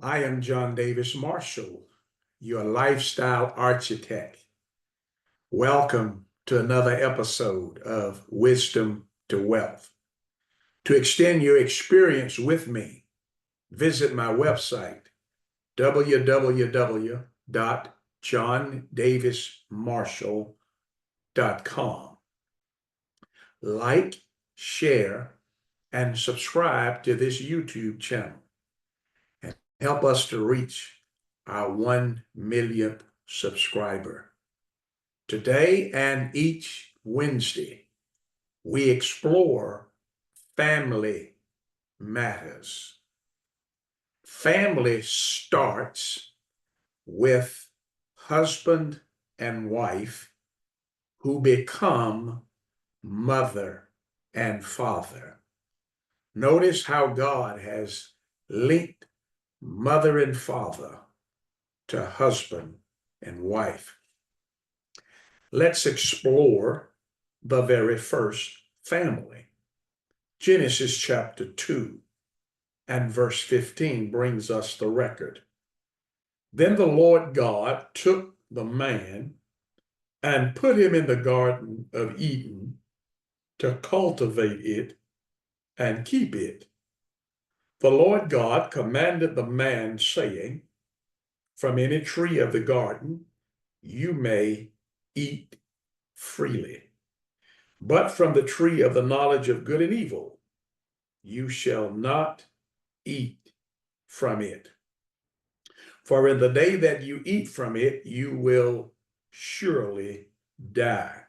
I am John Davis Marshall, your lifestyle architect. Welcome to another episode of Wisdom to Wealth. To extend your experience with me, visit my website, www.johndavismarshall.com. Like, share, and subscribe to this YouTube channel and help us to reach our 1 millionth subscriber. Today and each Wednesday, we explore family matters. Family starts with husband and wife who become mother and father. Notice how God has linked mother and father to husband and wife. Let's explore the very first family. Genesis chapter 2 and verse 15 brings us the record. Then the Lord God took the man and put him in the Garden of Eden to cultivate it and keep it. The Lord God commanded the man, saying, from any tree of the garden you may eat freely, but from the tree of the knowledge of good and evil you shall not eat from it. For in the day that you eat from it, you will surely die.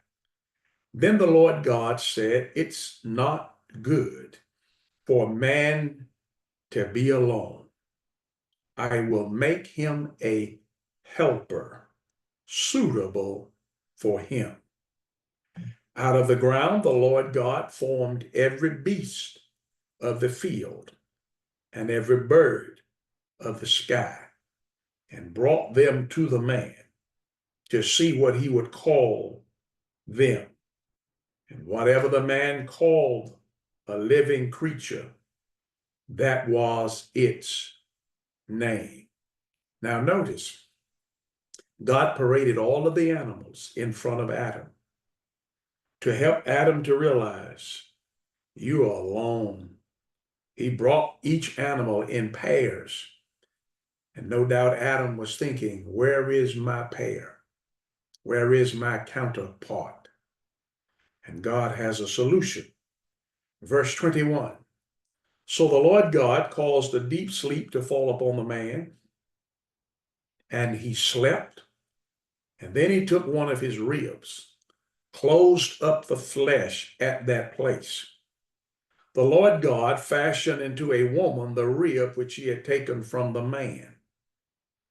Then the Lord God said, it's not good for man to be alone. I will make him a helper suitable for him. Out of the ground, the Lord God formed every beast of the field and every bird of the sky and brought them to the man to see what he would call them. And whatever the man called a living creature, that was its name. Now notice, God paraded all of the animals in front of Adam to help Adam to realize you are alone. He brought each animal in pairs. And no doubt Adam was thinking, where is my pair? Where is my counterpart? And God has a solution. Verse 21. So the Lord God caused a deep sleep to fall upon the man, and he slept. And then he took one of his ribs, closed up the flesh at that place. The Lord God fashioned into a woman the rib which he had taken from the man,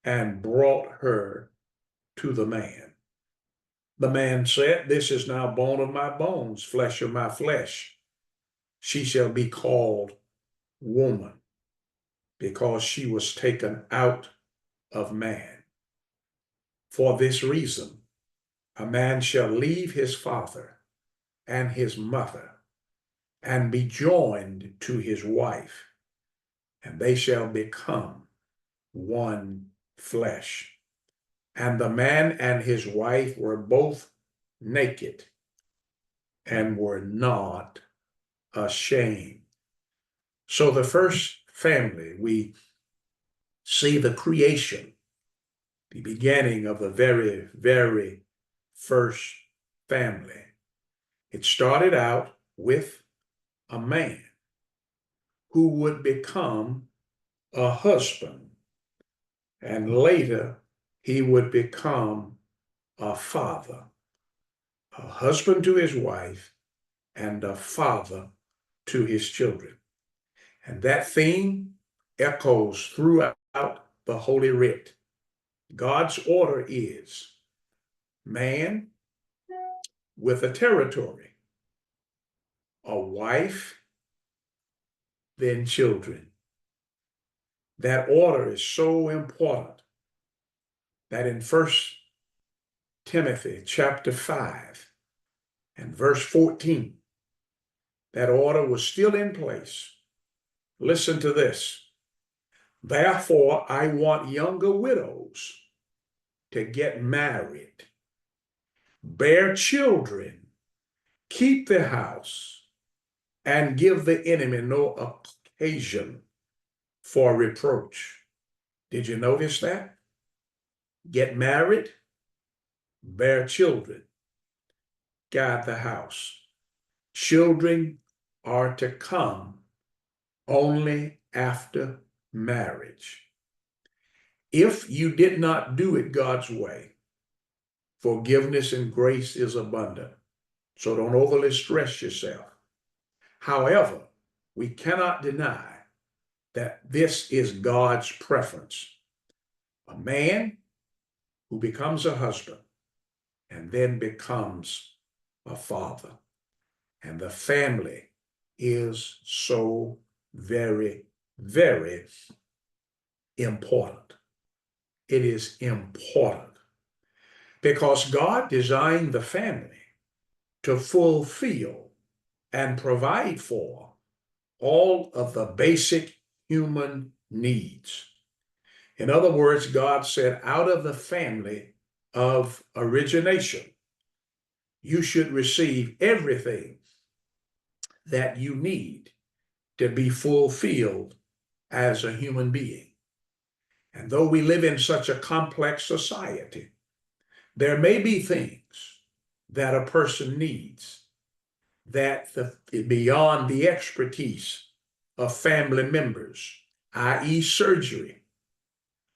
and brought her to the man. The man said, this is now bone of my bones, flesh of my flesh. She shall be called woman, because she was taken out of man. For this reason, a man shall leave his father and his mother and be joined to his wife, and they shall become one flesh. And the man and his wife were both naked and were not ashamed. So the first family, we see the creation, the beginning of the very, very first family. It started out with a man who would become a husband, and later he would become a father, a husband to his wife and a father to his children. And that theme echoes throughout the Holy Writ. God's order is man with a territory, a wife, then children. That order is so important that in 1 Timothy chapter 5 and verse 14, that order was still in place. Listen to this. Therefore, I want younger widows to get married, bear children, keep the house, and give the enemy no occasion for reproach. Did you notice that? Get married, bear children, guard the house. Children are to come only after marriage. If you did not do it God's way, forgiveness and grace is abundant. So don't overly stress yourself. However, we cannot deny that this is God's preference. A man who becomes a husband and then becomes a father. And the family is so very, very important. It is important because God designed the family to fulfill and provide for all of the basic human needs. In other words, God said, out of the family of origination, you should receive everything that you need to be fulfilled as a human being. And though we live in such a complex society, there may be things that a person needs that beyond the expertise of family members, i.e. surgery.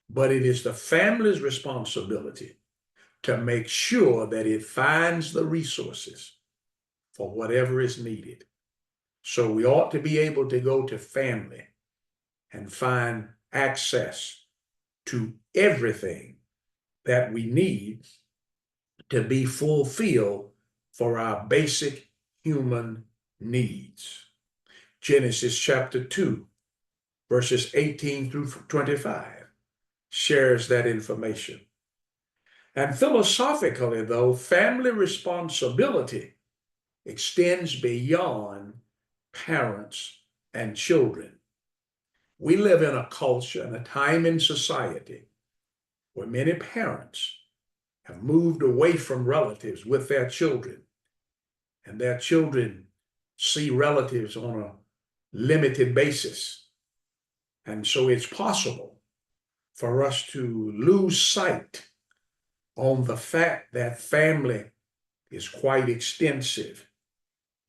But it is the family's responsibility to make sure that it finds the resources for whatever is needed. So we ought to be able to go to family and find access to everything that we need to be fulfilled for our basic human needs. Genesis chapter 2, verses 18 through 25 shares that information. And philosophically, though, family responsibility extends beyond parents and children. We live in a culture and a time in society where many parents have moved away from relatives with their children, and their children see relatives on a limited basis. And so it's possible for us to lose sight on the fact that family is quite extensive.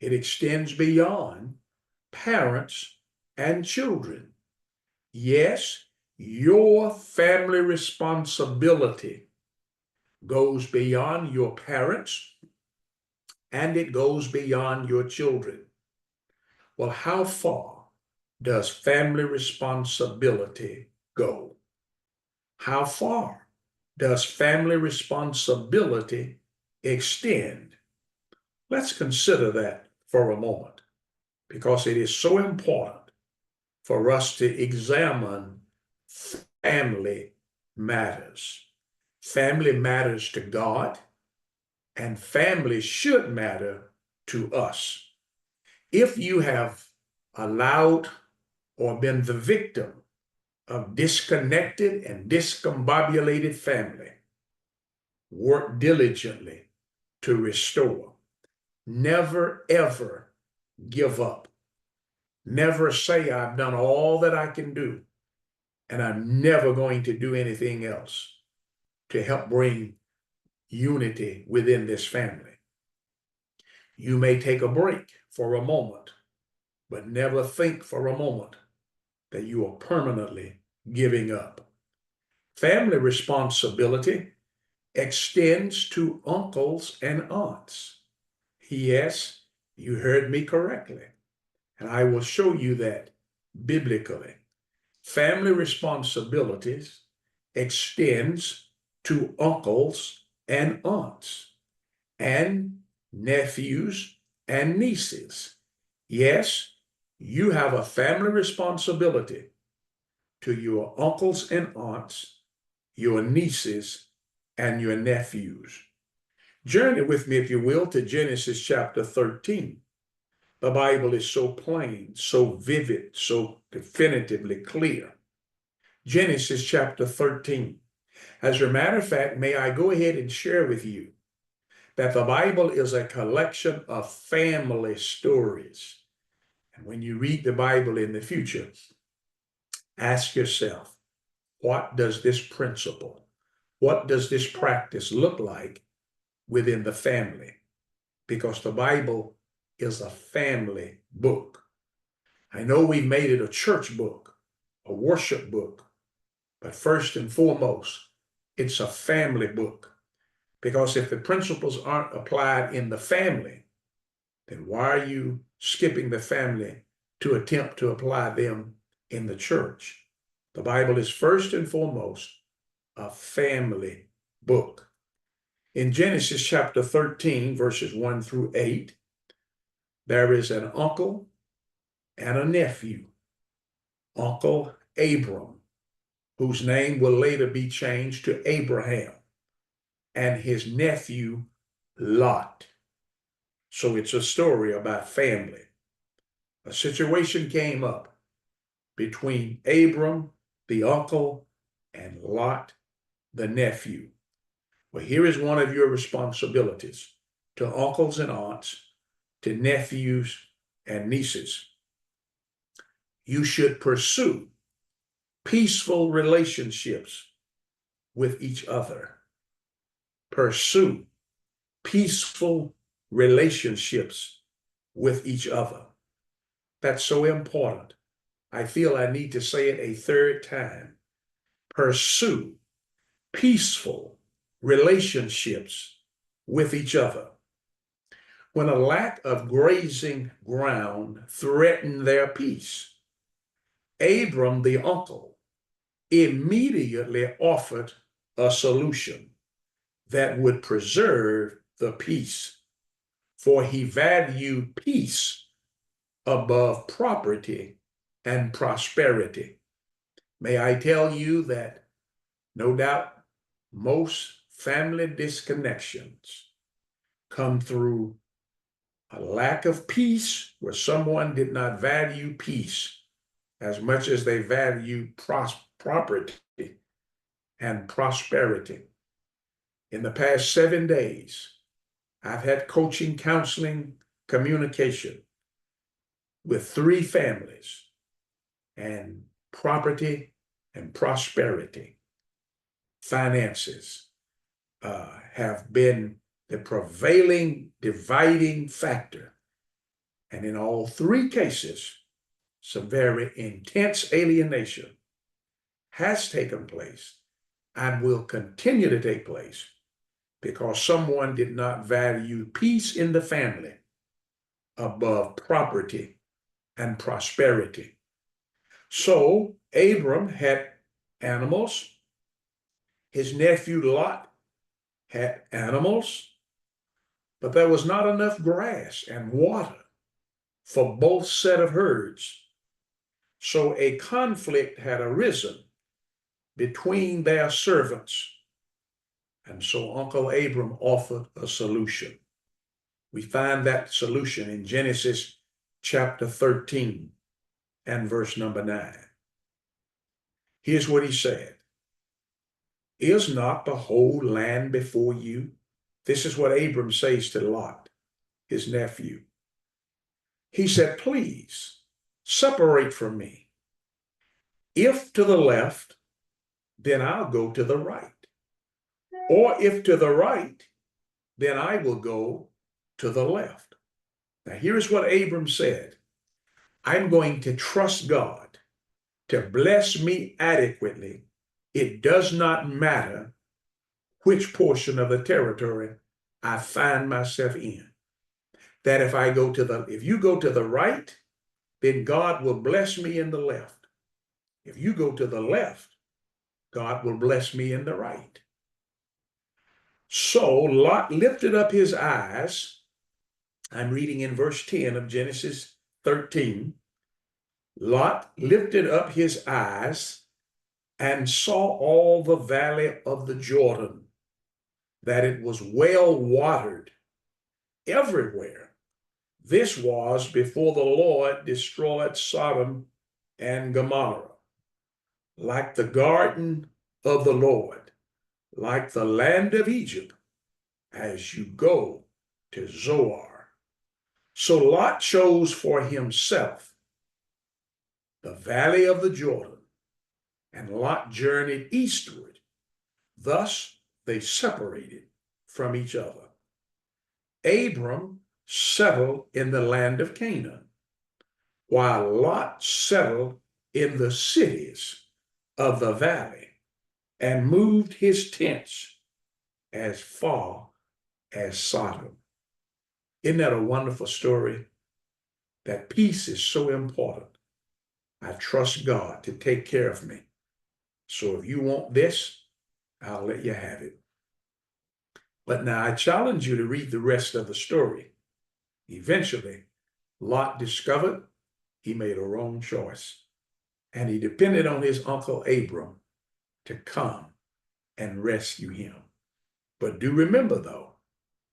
It extends beyond parents and children. Yes, your family responsibility goes beyond your parents and it goes beyond your children. Well, how far does family responsibility go? How far does family responsibility extend? Let's consider that for a moment, because it is so important for us to examine family matters. Family matters to God, and family should matter to us. If you have allowed or been the victim of disconnected and discombobulated family, work diligently to restore. Never, ever give up. Never say, I've done all that I can do, and I'm never going to do anything else to help bring unity within this family. You may take a break for a moment, but never think for a moment that you are permanently giving up. Family responsibility extends to uncles and aunts. Yes, you heard me correctly, and I will show you that biblically. Family responsibilities extends to uncles and aunts and nephews and nieces. Yes, you have a family responsibility to your uncles and aunts, your nieces, and your nephews. Journey with me, if you will, to Genesis chapter 13. The Bible is so plain, so vivid, so definitively clear. Genesis chapter 13. As a matter of fact, may I go ahead and share with you that the Bible is a collection of family stories. And when you read the Bible in the future, ask yourself, what does this principle, what does this practice look like within the family? Because the Bible is a family book. I know we've made it a church book, a worship book, but first and foremost, it's a family book. Because if the principles aren't applied in the family, then why are you skipping the family to attempt to apply them in the church? The Bible is first and foremost a family book. In Genesis chapter 13, verses 1 through 8, there is an uncle and a nephew. Uncle Abram, whose name will later be changed to Abraham, and his nephew Lot. So it's a story about family. A situation came up between Abram, the uncle, and Lot, the nephew. Well, here is one of your responsibilities to uncles and aunts, to nephews and nieces. You should pursue peaceful relationships with each other. Pursue peaceful relationships with each other. That's so important. I feel I need to say it a third time. Pursue peaceful relationships with each other. When a lack of grazing ground threatened their peace, Abram, the uncle, immediately offered a solution that would preserve the peace, for he valued peace above property and prosperity. May I tell you that no doubt most family disconnections come through a lack of peace, where someone did not value peace as much as they value property and prosperity. In the past 7 days, I've had coaching, counseling, communication with 3 families, and property and prosperity, finances have been the prevailing dividing factor. And in all 3 cases, some very intense alienation has taken place and will continue to take place because someone did not value peace in the family above property and prosperity. So Abram had animals. His nephew Lot had animals, but there was not enough grass and water for both set of herds. So a conflict had arisen between their servants. And so Uncle Abram offered a solution. We find that solution in Genesis chapter 13 and verse number 9. Here's what he said. Is not the whole land before you? This is what Abram says to Lot, his nephew. He said, please separate from me. If to the left, then I'll go to the right. Or if to the right, then I will go to the left. Now, here's what Abram said. I'm going to trust God to bless me adequately. It does not matter which portion of the territory I find myself in. That if you go to the right, then God will bless me in the left. If you go to the left, God will bless me in the right. So Lot lifted up his eyes. I'm reading in verse 10 of Genesis 13. Lot lifted up his eyes and saw all the valley of the Jordan, that it was well watered everywhere. This was before the Lord destroyed Sodom and Gomorrah. like the garden of the Lord, like the land of Egypt, as you go to Zoar. So Lot chose for himself the valley of the Jordan, and Lot journeyed eastward. Thus they separated from each other. Abram settled in the land of Canaan, while Lot settled in the cities of the valley and moved his tents as far as Sodom. Isn't that a wonderful story? That peace is so important. I trust God to take care of me. So if you want this, I'll let you have it. But now I challenge you to read the rest of the story. Eventually, Lot discovered he made a wrong choice, and he depended on his uncle Abram to come and rescue him. But do remember, though,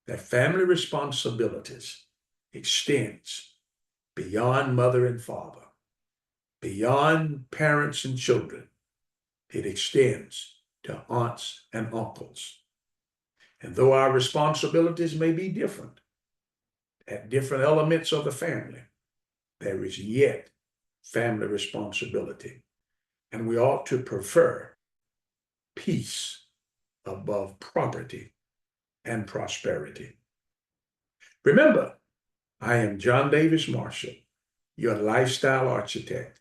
that family responsibilities extends beyond mother and father, beyond parents and children. It extends to aunts and uncles. And though our responsibilities may be different at different elements of the family, there is yet family responsibility. And we ought to prefer peace above property and prosperity. Remember, I am John Davis Marshall, your lifestyle architect.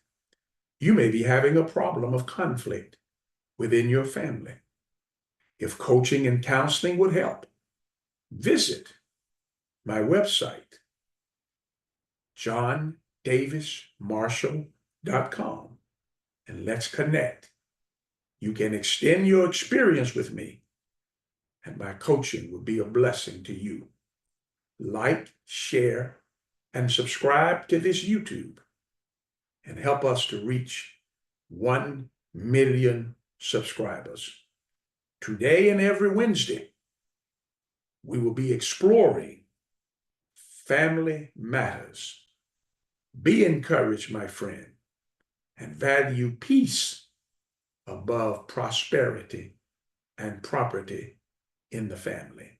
You may be having a problem of conflict within your family. If coaching and counseling would help, visit my website, johndavismarshall.com, and let's connect. You can extend your experience with me, and my coaching will be a blessing to you. Like, share, and subscribe to this YouTube, and help us to reach 1 million subscribers. Today and every Wednesday, we will be exploring family matters. Be encouraged, my friend, and value peace above prosperity and property in the family.